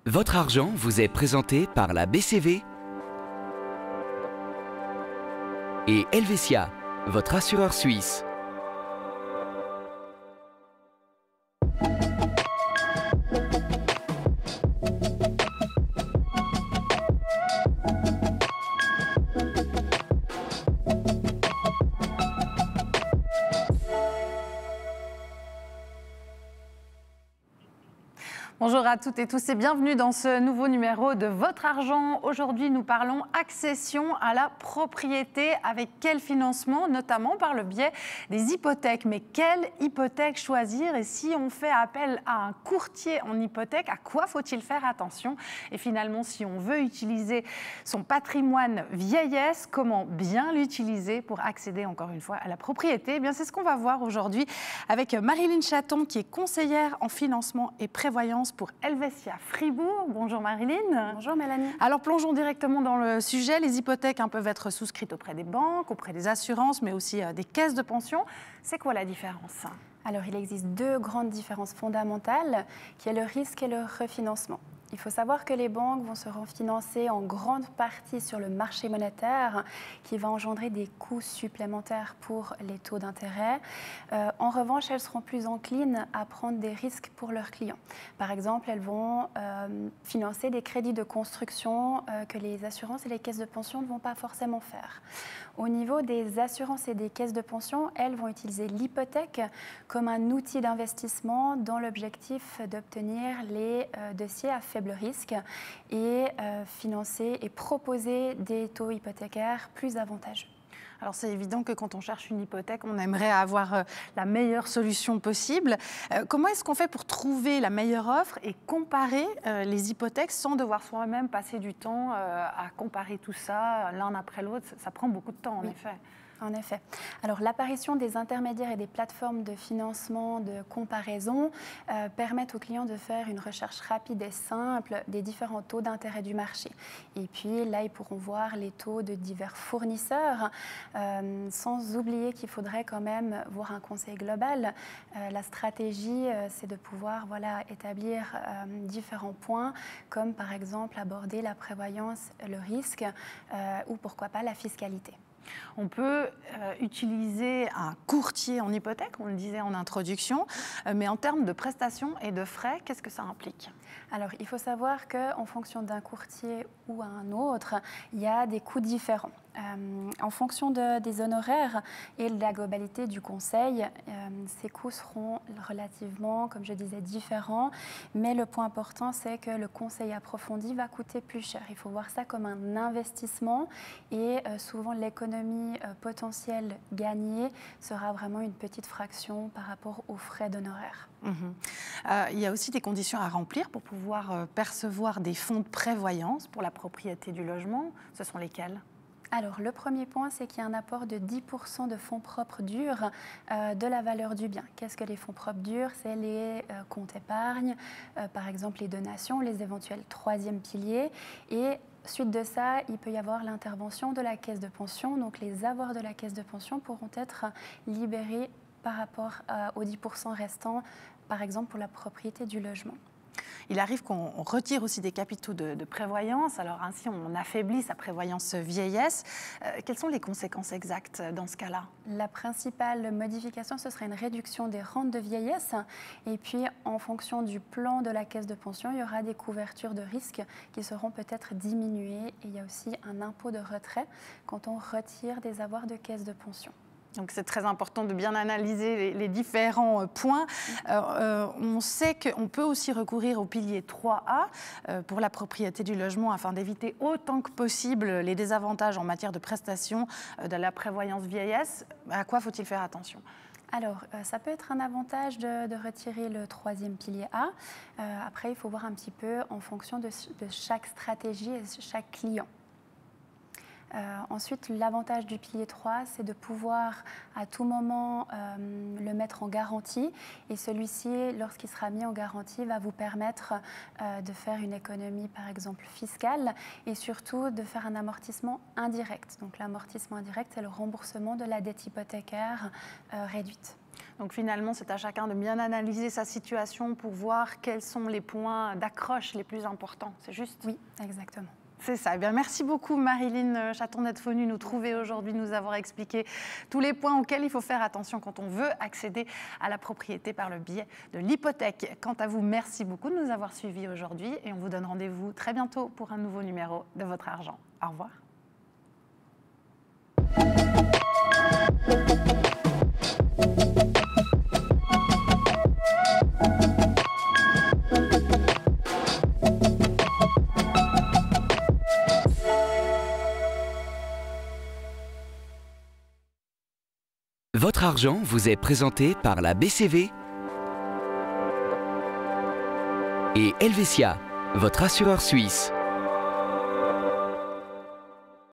Votre argent vous est présenté par la BCV et Helvetia, votre assureur suisse. Bonjour à toutes et tous et bienvenue dans ce nouveau numéro de Votre Argent. Aujourd'hui, nous parlons accession à la propriété. Avec quel financement? Notamment par le biais des hypothèques. Mais quelle hypothèque choisir? Et si on fait appel à un courtier en hypothèque, à quoi faut-il faire attention? Et finalement, si on veut utiliser son patrimoine vieillesse, comment bien l'utiliser pour accéder encore une fois à la propriété? Eh bien, c'est ce qu'on va voir aujourd'hui avec Marilyn Chaton, qui est conseillère en financement et prévoyance pour Helvetia Fribourg. Bonjour Marilyn. Bonjour Mélanie. Alors plongeons directement dans le sujet. Les hypothèques peuvent être souscrites auprès des banques, auprès des assurances, mais aussi des caisses de pension. C'est quoi la différence? Alors il existe deux grandes différences fondamentales, qui est le risque et le refinancement. Il faut savoir que les banques vont se refinancer en grande partie sur le marché monétaire, qui va engendrer des coûts supplémentaires pour les taux d'intérêt. En revanche, elles seront plus enclines à prendre des risques pour leurs clients. Par exemple, elles vont financer des crédits de construction que les assurances et les caisses de pension ne vont pas forcément faire. Au niveau des assurances et des caisses de pension, elles vont utiliser l'hypothèque comme un outil d'investissement dans l'objectif d'obtenir les dossiers à faible risque et financer et proposer des taux hypothécaires plus avantageux. Alors c'est évident que quand on cherche une hypothèque, on aimerait avoir la meilleure solution possible. Comment est-ce qu'on fait pour trouver la meilleure offre et comparer les hypothèques sans devoir soi-même passer du temps à comparer tout ça l'un après l'autre? Ça prend beaucoup de temps en effet. En effet. Alors l'apparition des intermédiaires et des plateformes de financement, de comparaison permettent aux clients de faire une recherche rapide et simple des différents taux d'intérêt du marché. Et puis là, ils pourront voir les taux de divers fournisseurs, sans oublier qu'il faudrait quand même voir un conseil global. La stratégie, c'est de pouvoir établir différents points, comme par exemple aborder la prévoyance, le risque ou pourquoi pas la fiscalité. On peut utiliser un courtier en hypothèque, on le disait en introduction, mais en termes de prestations et de frais, qu'est-ce que ça implique? Alors, il faut savoir qu'en fonction d'un courtier ou un autre, il y a des coûts différents. En fonction des honoraires et de la globalité du conseil, ces coûts seront relativement, comme je disais, différents. Mais le point important, c'est que le conseil approfondi va coûter plus cher. Il faut voir ça comme un investissement et souvent l'économie potentielle gagnée sera vraiment une petite fraction par rapport aux frais d'honoraires. Il y a aussi des conditions à remplir pour pouvoir percevoir des fonds de prévoyance pour la propriété du logement. Ce sont lesquels? Alors, le premier point, c'est qu'il y a un apport de 10% de fonds propres durs de la valeur du bien. Qu'est-ce que les fonds propres durs? C'est les comptes épargne, par exemple les donations, les éventuels troisième piliers. Et suite de ça, il peut y avoir l'intervention de la caisse de pension. Donc, les avoirs de la caisse de pension pourront être libérés par rapport aux 10% restants, par exemple pour la propriété du logement. Il arrive qu'on retire aussi des capitaux de prévoyance, alors ainsi on affaiblit sa prévoyance vieillesse. Quelles sont les conséquences exactes dans ce cas-là? La principale modification, ce serait une réduction des rentes de vieillesse. Et puis, en fonction du plan de la caisse de pension, il y aura des couvertures de risque qui seront peut-être diminuées. Et il y a aussi un impôt de retrait quand on retire des avoirs de caisse de pension. Donc c'est très important de bien analyser les différents points. On sait qu'on peut aussi recourir au pilier 3A pour la propriété du logement afin d'éviter autant que possible les désavantages en matière de prestations de la prévoyance vieillesse. À quoi faut-il faire attention? Alors, ça peut être un avantage de retirer le troisième pilier A. Après, il faut voir un petit peu en fonction de chaque stratégie et de chaque client. Ensuite, l'avantage du pilier 3, c'est de pouvoir à tout moment le mettre en garantie. Et celui-ci, lorsqu'il sera mis en garantie, va vous permettre de faire une économie, par exemple, fiscale et surtout de faire un amortissement indirect. Donc l'amortissement indirect, c'est le remboursement de la dette hypothécaire réduite. Donc finalement, c'est à chacun de bien analyser sa situation pour voir quels sont les points d'accroche les plus importants. C'est juste? Oui, exactement. C'est ça. Eh bien, merci beaucoup Marilyn Chaton d'être venue nous trouver aujourd'hui, nous avoir expliqué tous les points auxquels il faut faire attention quand on veut accéder à la propriété par le biais de l'hypothèque. Quant à vous, merci beaucoup de nous avoir suivis aujourd'hui et on vous donne rendez-vous très bientôt pour un nouveau numéro de Votre Argent. Au revoir. Votre Argent vous est présenté par la BCV et Helvetia, votre assureur suisse.